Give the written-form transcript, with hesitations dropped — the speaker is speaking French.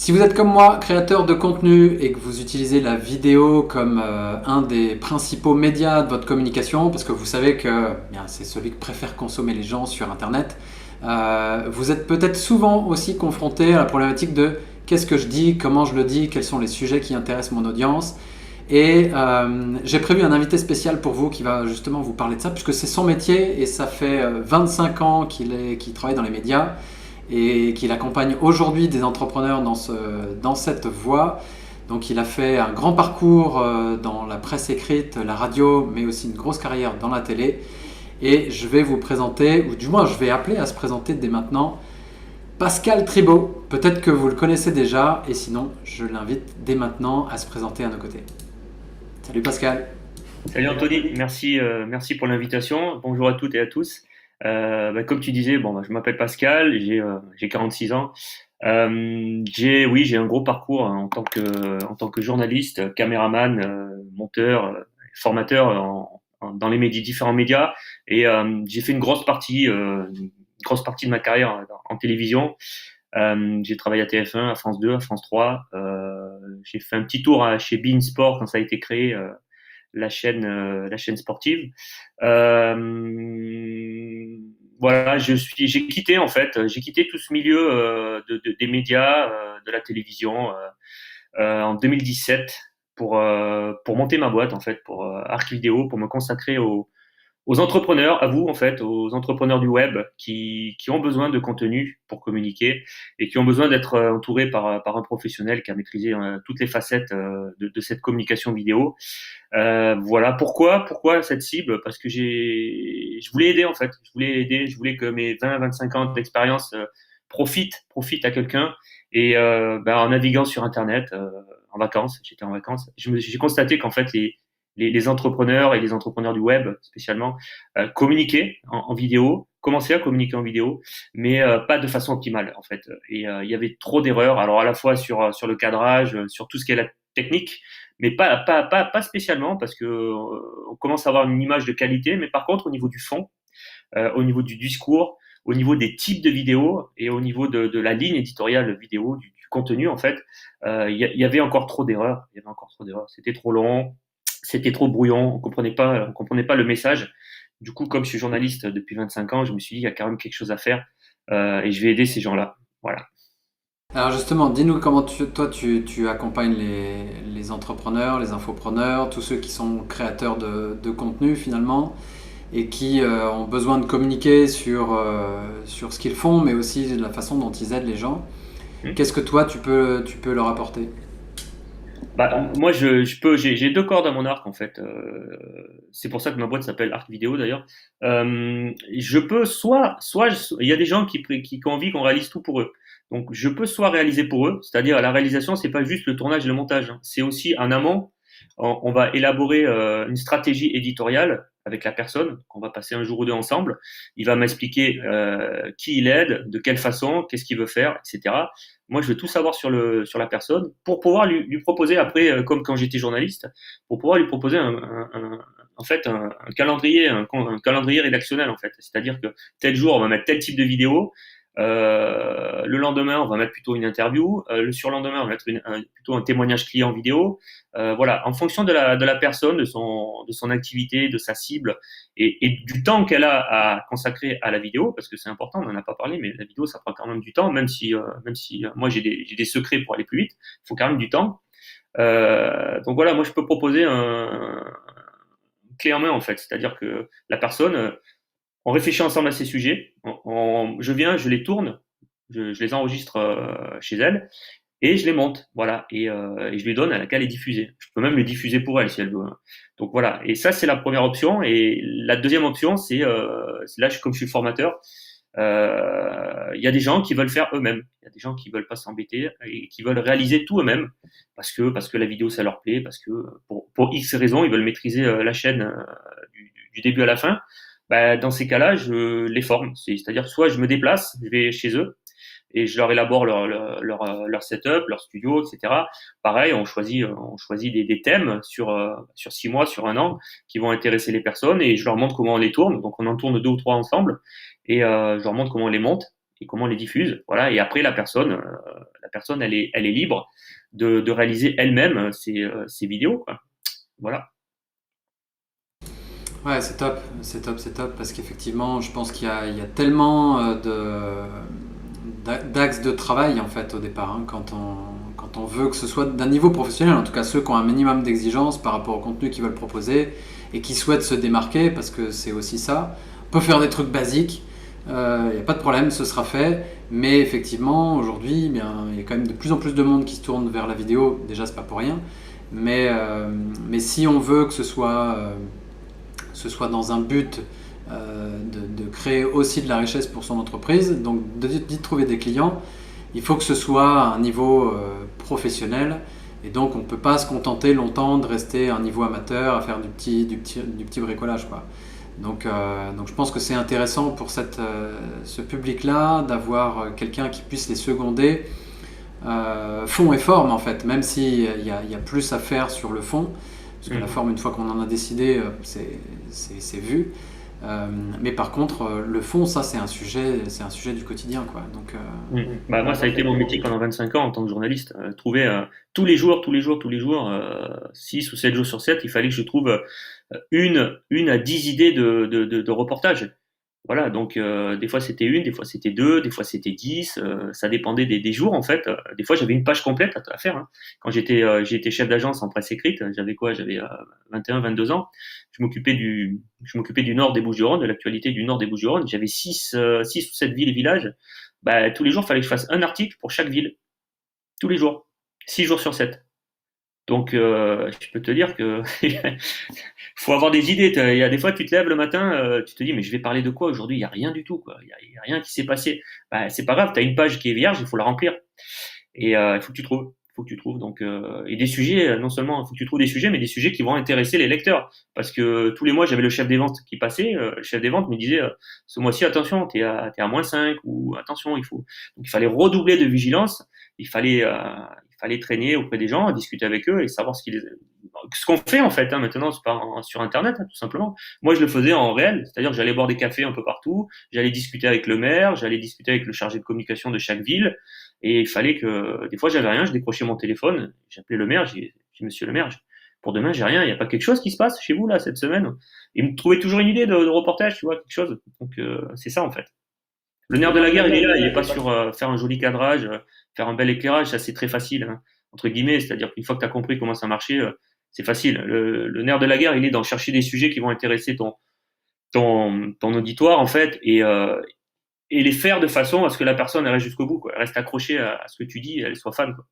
Si vous êtes comme moi, créateur de contenu et que vous utilisez la vidéo comme un des principaux médias de votre communication, parce que vous savez que bien, c'est celui que préfèrent consommer les gens sur Internet, vous êtes peut-être souvent aussi confronté à la problématique de qu'est-ce que je dis, comment je le dis, quels sont les sujets qui intéressent mon audience. Et j'ai prévu un invité spécial pour vous qui va justement vous parler de ça, puisque c'est son métier et ça fait 25 ans qu'il travaille dans les médias et qu'il accompagne aujourd'hui des entrepreneurs dans cette voie. Donc il a fait un grand parcours dans la presse écrite, la radio, mais aussi une grosse carrière dans la télé. Et je vais vous présenter, ou du moins je vais appeler à se présenter dès maintenant, Pascal Tribault. Peut-être que vous le connaissez déjà, et sinon je l'invite dès maintenant à se présenter à nos côtés. Salut Pascal. Salut Anthony, merci pour l'invitation. Bonjour à toutes et à tous. Comme tu disais, je m'appelle Pascal, j'ai 46 ans. J'ai un gros parcours hein, en tant que journaliste, caméraman, monteur, formateur dans les médias, différents médias. Et j'ai fait une grosse partie de ma carrière en télévision. J'ai travaillé à TF1, à France 2, à France 3. J'ai fait un petit tour chez beIN Sport quand ça a été créé. La chaîne sportive. Euh, voilà, j'ai quitté tout ce milieu des médias, de la télévision en 2017 pour monter ma boîte en fait, pour Arc Vidéo, pour me consacrer aux entrepreneurs, à vous en fait, aux entrepreneurs du web qui ont besoin de contenu pour communiquer et qui ont besoin d'être entourés par un professionnel qui a maîtrisé toutes les facettes de cette communication vidéo. Voilà pourquoi cette cible, parce que je voulais aider en fait, je voulais que mes 20-25 ans d'expérience profitent à quelqu'un. Et en naviguant sur Internet, en vacances, j'étais en vacances, j'ai constaté qu'en fait les entrepreneurs et les entrepreneurs du web spécialement communiquaient en vidéo, commençaient à communiquer en vidéo, mais pas de façon optimale en fait. Et il y avait trop d'erreurs, alors à la fois sur le cadrage, sur tout ce qui est la technique, mais pas spécialement parce que on commence à avoir une image de qualité, mais par contre au niveau du fond, au niveau du discours, au niveau des types de vidéos et au niveau de la ligne éditoriale vidéo, du contenu en fait, il y avait encore trop d'erreurs. Il y avait encore trop d'erreurs. C'était trop long, c'était trop brouillon, on comprenait pas le message. Du coup, comme je suis journaliste depuis 25 ans, je me suis dit il y a quand même quelque chose à faire et je vais aider ces gens-là. Voilà. Alors justement, dis-nous comment tu accompagnes les entrepreneurs, les infopreneurs, tous ceux qui sont créateurs de contenu finalement et qui ont besoin de communiquer sur ce qu'ils font, mais aussi de la façon dont ils aident les gens. Hmm. Qu'est-ce que toi tu peux leur apporter? Moi, j'ai deux cordes à mon arc en fait. C'est pour ça que ma boîte s'appelle Arc Vidéo d'ailleurs. Je peux il y a des gens qui ont envie qu'on réalise tout pour eux. Donc, je peux soit réaliser pour eux, c'est-à-dire la réalisation, c'est pas juste le tournage et le montage, hein. C'est aussi en amont. On va élaborer une stratégie éditoriale avec la personne qu'on va passer un jour ou deux ensemble. Il va m'expliquer qui il aide, de quelle façon, qu'est-ce qu'il veut faire, etc. Moi, je veux tout savoir sur la personne pour pouvoir lui proposer après, comme quand j'étais journaliste, pour pouvoir lui proposer en fait, un calendrier rédactionnel, en fait. C'est-à-dire que tel jour, on va mettre tel type de vidéo, le lendemain, on va mettre plutôt une interview, le surlendemain, on va mettre plutôt un témoignage client vidéo. Voilà, en fonction de la personne, de son activité, de sa cible et du temps qu'elle a à consacrer à la vidéo, parce que c'est important, on n'en a pas parlé, mais la vidéo, ça prend quand même du temps, même si moi j'ai des secrets pour aller plus vite, il faut quand même du temps. Donc voilà, moi je peux proposer un clé en main en fait, c'est-à-dire que la personne, on réfléchit ensemble à ces sujets, je viens, je les tourne, je les enregistre chez elle, et je les monte, voilà, et je lui donne à laquelle est diffusée. Je peux même les diffuser pour elle si elle veut, hein. Donc voilà, et ça c'est la première option. Et la deuxième option, c'est là, comme je suis formateur, il y a des gens qui veulent faire eux-mêmes. Il y a des gens qui veulent pas s'embêter et qui veulent réaliser tout eux-mêmes parce que la vidéo ça leur plaît, parce que pour X raisons ils veulent maîtriser la chaîne du début à la fin. Dans ces cas-là, je les forme. C'est-à-dire soit je me déplace, je vais chez eux et je leur élabore leur setup, leur studio, etc. Pareil, on choisit des thèmes sur 6 mois, sur un an, qui vont intéresser les personnes et je leur montre comment on les tourne. Donc on en tourne deux ou trois ensemble et je leur montre comment on les monte. et comment on les diffuse. Voilà. Et après, la personne, elle est libre de réaliser elle-même ses vidéos, quoi. Voilà. Ouais, c'est top, c'est top, c'est top, parce qu'effectivement, je pense il y a tellement d'axes de travail en fait au départ, hein, quand on veut que ce soit d'un niveau professionnel, en tout cas ceux qui ont un minimum d'exigence par rapport au contenu qu'ils veulent proposer et qui souhaitent se démarquer, parce que c'est aussi ça. On peut faire des trucs basiques, il n'y a pas de problème, ce sera fait, mais effectivement, aujourd'hui, il y a quand même de plus en plus de monde qui se tourne vers la vidéo, déjà c'est pas pour rien, mais si on veut que ce soit dans un but de créer aussi de la richesse pour son entreprise, donc d'y trouver des clients, il faut que ce soit à un niveau professionnel. Et donc on ne peut pas se contenter longtemps de rester à un niveau amateur, à faire du petit bricolage, quoi. Donc je pense que c'est intéressant pour ce public-là d'avoir quelqu'un qui puisse les seconder fond et forme en fait, même s'il y a plus à faire sur le fond, parce que la forme, une fois qu'on en a décidé, c'est vu. Mais par contre, le fond, ça, c'est un sujet du quotidien, quoi. Bah, moi, ça a été mon métier pendant 25 ans en tant que journaliste. Trouver tous les jours, 6 ou 7 jours sur 7, il fallait que je trouve une à 10 idées de reportage. Voilà, donc des fois c'était une, des fois c'était deux, des fois c'était 10, ça dépendait des jours en fait. Des fois j'avais une page complète à faire, hein. Quand j'ai été chef d'agence en presse écrite, j'avais quoi? J'avais 21, 22 ans. Je m'occupais du nord des Bouches-du-Rhône, de l'actualité du nord des Bouches-du-Rhône. J'avais 6 ou 7 villes et villages. Bah, tous les jours, il fallait que je fasse un article pour chaque ville. Tous les jours. 6 jours sur 7. Donc, je peux te dire que faut avoir des idées. Il y a des fois, tu te lèves le matin, tu te dis, mais je vais parler de quoi aujourd'hui? Il y a rien du tout, quoi. Il y a rien qui s'est passé. Bah, c'est pas grave. Tu as une page qui est vierge, il faut la remplir. Et il faut que tu trouves. Il faut que tu trouves. Donc, et des sujets, non seulement il faut que tu trouves des sujets, mais des sujets qui vont intéresser les lecteurs. Parce que tous les mois, j'avais le chef des ventes qui passait. Le chef des ventes me disait, ce mois-ci, attention, t'es à -5 ou attention, il faut. Donc, il fallait redoubler de vigilance. Il fallait traîner auprès des gens, discuter avec eux et savoir ce qu'on fait en fait, hein, maintenant sur Internet, hein, tout simplement. Moi, je le faisais en réel, c'est-à-dire que j'allais boire des cafés un peu partout, j'allais discuter avec le maire, j'allais discuter avec le chargé de communication de chaque ville, et il fallait que, des fois, j'avais rien, je décrochais mon téléphone, j'appelais le maire, j'ai dit, Monsieur le maire, pour demain, j'ai rien, il n'y a pas quelque chose qui se passe chez vous là cette semaine? Et il me trouvait toujours une idée de reportage, tu vois, quelque chose. Donc, c'est ça en fait. Le nerf de la guerre, il est là, il est pas sur faire un joli cadrage, faire un bel éclairage, ça c'est très facile, hein, entre guillemets, c'est-à-dire qu'une fois que tu as compris comment ça marchait, c'est facile. Le nerf de la guerre, il est dans chercher des sujets qui vont intéresser ton auditoire, en fait, et les faire de façon à ce que la personne elle reste jusqu'au bout, quoi. Elle reste accrochée à ce que tu dis, elle soit fan, quoi.